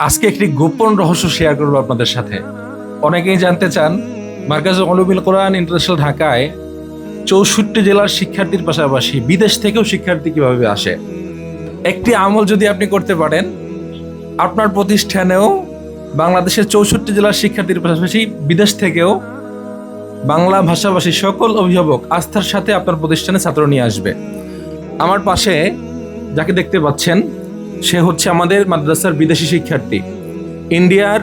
আজকে একটি গোপন রহস্য শেয়ার করবো আপনাদের সাথে। অনেকেই জানতে চান মার্কাজুল উলুমুল কোরআন ইন্টারন্যাশনাল ঢাকায় 64 জেলার শিক্ষার্থীর পাশাপাশি বিদেশ থেকেও শিক্ষার্থী কিভাবে আসে। একটি আমল যদি আপনি করতে পারেন, আপনার প্রতিষ্ঠানেও বাংলাদেশের 64 জেলার শিক্ষার্থীর পাশাপাশি বিদেশ থেকেও বাংলা ভাষাভাষী সকল অভিভাবক আস্থার সাথে আপনার প্রতিষ্ঠানে ছাত্র নিয়ে আসবে। আমার পাশে যাকে দেখতে পাচ্ছেন, সে হচ্ছে আমাদের মাদ্রাসার বিদেশি শিক্ষার্থী। ইন্ডিয়ার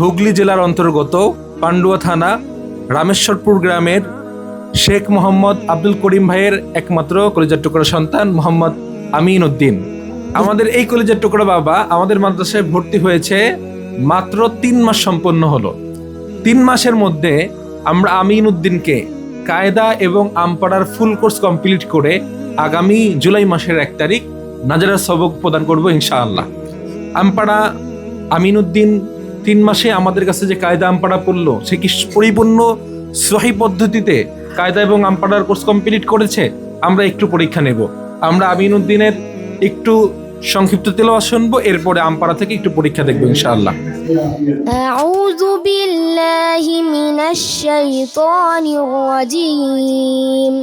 হুগলি জেলার অন্তর্গত পান্ডুয়া থানা রামেশ্বরপুর গ্রামের শেখ মোহাম্মদ আব্দুল করিম ভাইয়ের একমাত্র কলিজার টুকরা সন্তান মোহাম্মদ আমিন উদ্দিন। আমাদের এই কলিজার টুকরা বাবা আমাদের মাদ্রাসায় ভর্তি হয়েছে মাত্র 3 মাস সম্পন্ন হলো। 3 মাসের মধ্যে আমরা আমিন উদ্দিনকে কায়দা এবং আমপাড়ার ফুল কোর্স কমপ্লিট করে আগামী জুলাই মাসের 1 তারিখ নাজারার সবক প্রদান করব ইনশাআল্লাহ। আমপাড়া আমিন উদ্দিন 3 মাসে আমাদের কাছে যে কায়দা আমপাড়া পড়লো, সে কি পরিপূর্ণ সহি পদ্ধতিতে কায়দা এবং আমপাড়ার কোর্স কমপ্লিট করেছে? আমরা একটু পরীক্ষা নেব। আমরা আমিন উদ্দিনের একটু সংক্ষিপ্ত তেলাওয়াত শুনবো, এরপরে আমপাড়া থেকে একটু পরীক্ষা দেখবো ইনশাআল্লাহ। أعوذ بالله من الشيطان الرجيم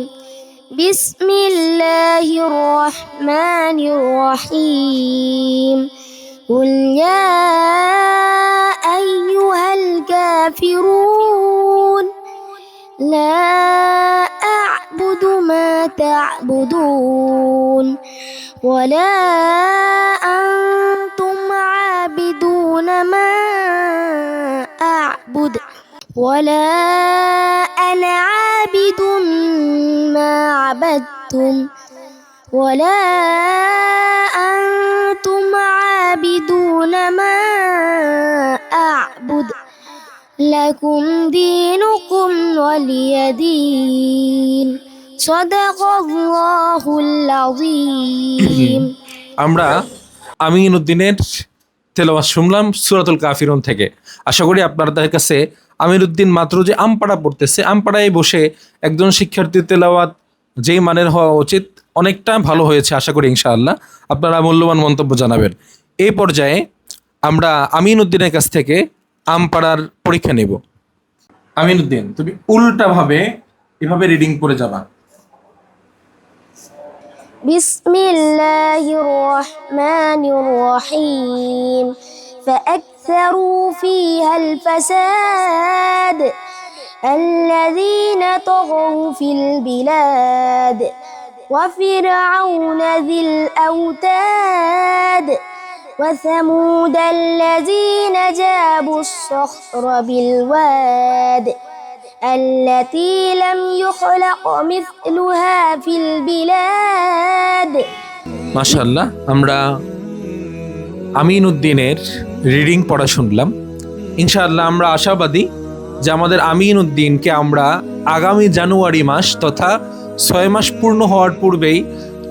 بسم الله الرحمن الرحيم قل يا أيها الكافرون لا أعبد ما تعبدون ولا أنتم عابدون ما أعبد ولا أنا عابد ما عبدتم ولا أنتم عابدون ما أعبد لكم دينكم ولي دين صدق الله العظيم। আমরা আমিন উদ্দিনের তেলাওয়াত শুনলাম সূরাতুল কাফিরুন থেকে। আশা করি আপনাদের কাছে আমিন উদ্দিন মাত্র যে আমপাড়া পড়তেছে, আমপাড়ায় বসে একজন শিক্ষার্থীর তেলাওয়াত যেই মানের হওয়া উচিত অনেকটা ভালো হয়েছে আশা করি ইনশাআল্লাহ। আপনারা মূল্যবান মন্তব্য জানাবেন। এই পর্যায়ে আমরা আমিন উদ্দিনের কাছ থেকে আমপাড়ার পরীক্ষা নেব। আমিন উদ্দিন, তুমি উল্টা ভাবে এভাবে রিডিং পড়ে যাবা। بسم الله الرحمن الرحيم فأكثروا فيها الفساد الذين طغوا في البلاد وفرعون ذي الأوتاد وثمود الذين جابوا الصخر بالواد التي لم يخلق مثلها في البلاد। মাশাআল্লাহ, আমরা আমিন উদ্দিনের রিডিং পড়া শুনলাম। ইনশাআল্লাহ আমরা আশাবাদী যে আমাদের আমিন উদ্দিনকে আমরা আগামী জানুয়ারি মাস তথা 6 মাস পূর্ণ হওয়ার পূর্বেই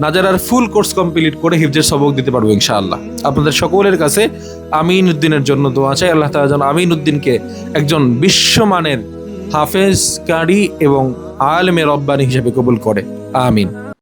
নাজারার ফুল কোর্স কমপ্লিট করে হিফজের সবক দিতে পারবো ইনশাআল্লাহ। আপনাদের সকলের কাছে আমিন উদ্দিনের জন্য দোয়া চাই। আল্লাহ তাআলা যেন আমিন উদ্দিনকে একজন বিশ্বমানের হাফেজ, কারি এবং আলেমে রব্বানি হিসেবে কবুল করে। আমিন।